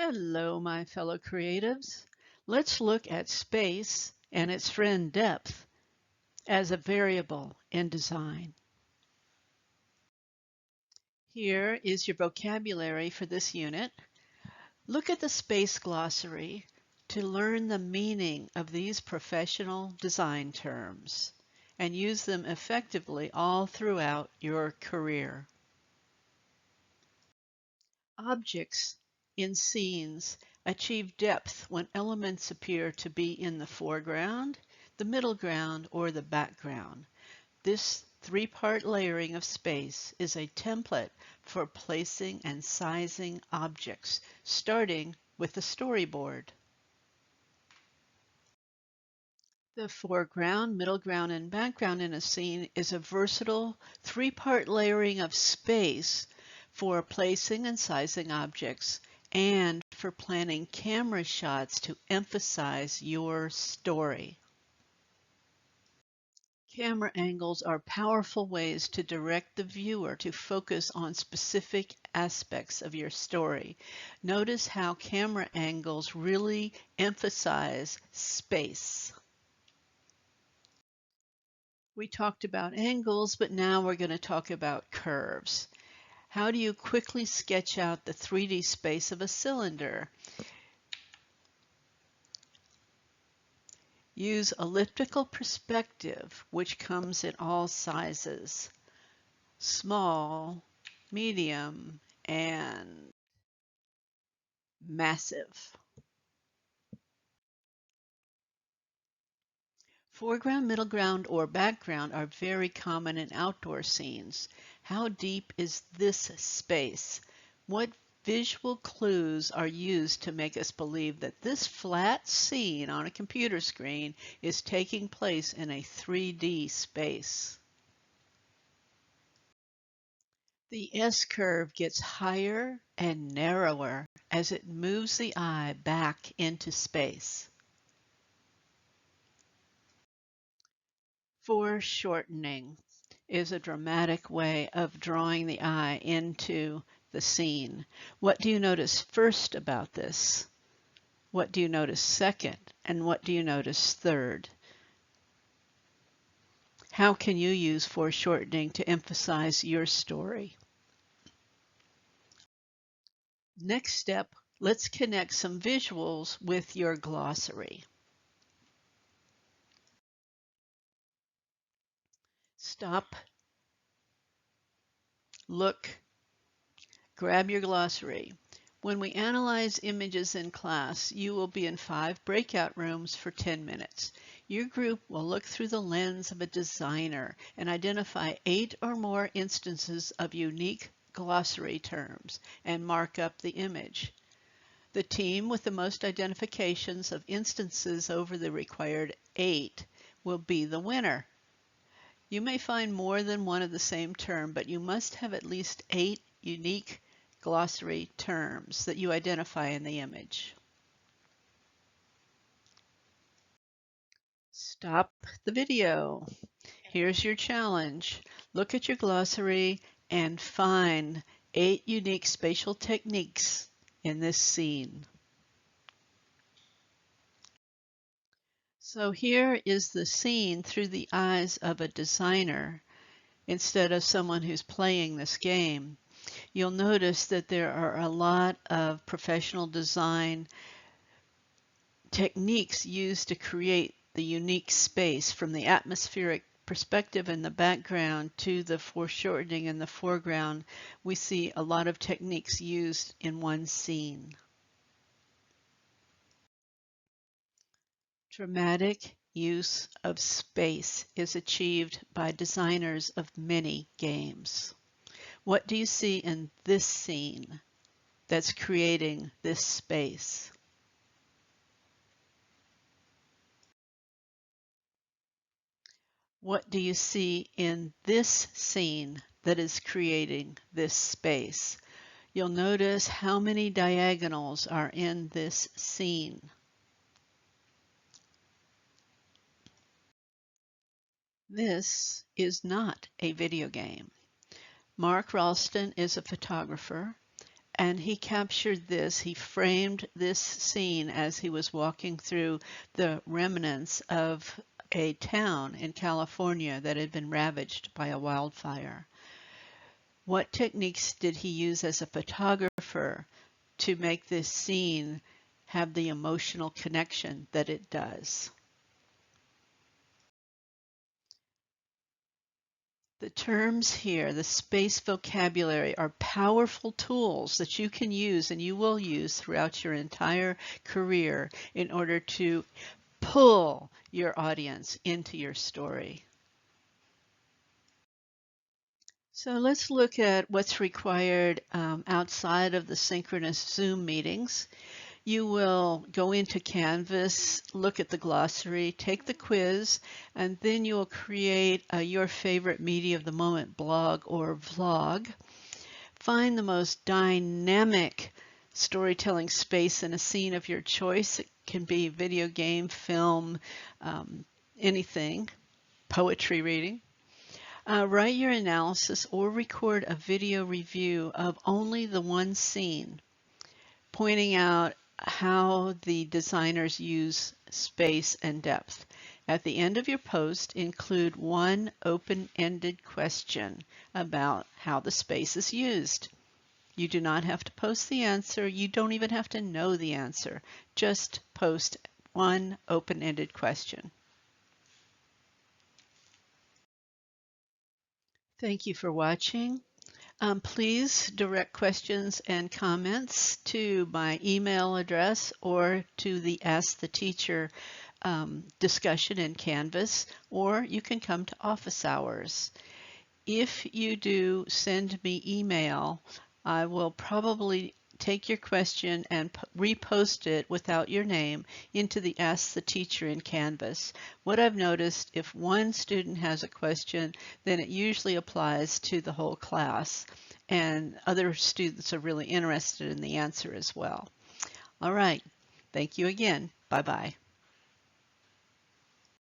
Hello, my fellow creatives. Let's look at space and its friend depth as a variable in design. Here is your vocabulary for this unit. Look at the space glossary to learn the meaning of these professional design terms and use them effectively all throughout your career. Objects in scenes achieve depth when elements appear to be in the foreground, the middle ground, or the background. This three-part layering of space is a template for placing and sizing objects, starting with the storyboard. The foreground, middle ground, and background in a scene is a versatile three-part layering of space for placing and sizing objects and for planning camera shots to emphasize your story. Camera angles are powerful ways to direct the viewer to focus on specific aspects of your story. Notice how camera angles really emphasize space. We talked about angles, but now we're going to talk about curves. How do you quickly sketch out the 3D space of a cylinder? Use elliptical perspective, which comes in all sizes: small, medium, and massive. Foreground, middle ground, or background are very common in outdoor scenes. How deep is this space? What visual clues are used to make us believe that this flat scene on a computer screen is taking place in a 3D space? The S-curve gets higher and narrower as it moves the eye back into space. Foreshortening is a dramatic way of drawing the eye into the scene. What do you notice first about this? What do you notice second? And what do you notice third? How can you use foreshortening to emphasize your story? Next step, let's connect some visuals with your glossary. Stop, look, grab your glossary. When we analyze images in class, you will be in 5 breakout rooms for 10 minutes. Your group will look through the lens of a designer and identify 8 or more instances of unique glossary terms and mark up the image. The team with the most identifications of instances over the required 8 will be the winner. You may find more than one of the same term, but you must have at least 8 unique glossary terms that you identify in the image. Stop the video. Here's your challenge. Look at your glossary and find 8 unique spatial techniques in this scene. So here is the scene through the eyes of a designer instead of someone who's playing this game. You'll notice that there are a lot of professional design techniques used to create the unique space, from the atmospheric perspective in the background to the foreshortening in the foreground. We see a lot of techniques used in one scene. Dramatic use of space is achieved by designers of many games. What do you see in this scene that's creating this space? What do you see in this scene that is creating this space? You'll notice how many diagonals are in this scene. This is not a video game. Mark Ralston is a photographer And he captured this, he framed this scene as he was walking through the remnants of a town in California that had been ravaged by a wildfire. What techniques did he use as a photographer to make this scene have the emotional connection that it does? The terms here, the space vocabulary, are powerful tools that you can use and you will use throughout your entire career in order to pull your audience into your story. So let's look at what's required outside of the synchronous Zoom meetings. You will go into Canvas, look at the glossary, take the quiz, and then you'll create your favorite media of the moment blog or vlog. Find the most dynamic storytelling space in a scene of your choice. It can be video game, film, anything, poetry reading. Write your analysis or record a video review of only the one scene, pointing out how the designers use space and depth. At the end of your post, include one open-ended question about how the space is used. You do not have to post the answer. You don't even have to know the answer. Just post one open-ended question. Thank you for watching. Please direct questions and comments to my email address or to the Ask the Teacher discussion in Canvas, or you can come to office hours. If you do send me email, I will probably take your question and repost it without your name into the Ask the Teacher in Canvas. What I've noticed, if one student has a question, then it usually applies to the whole class, and other students are really interested in the answer as well. All right, thank you again. Bye-bye.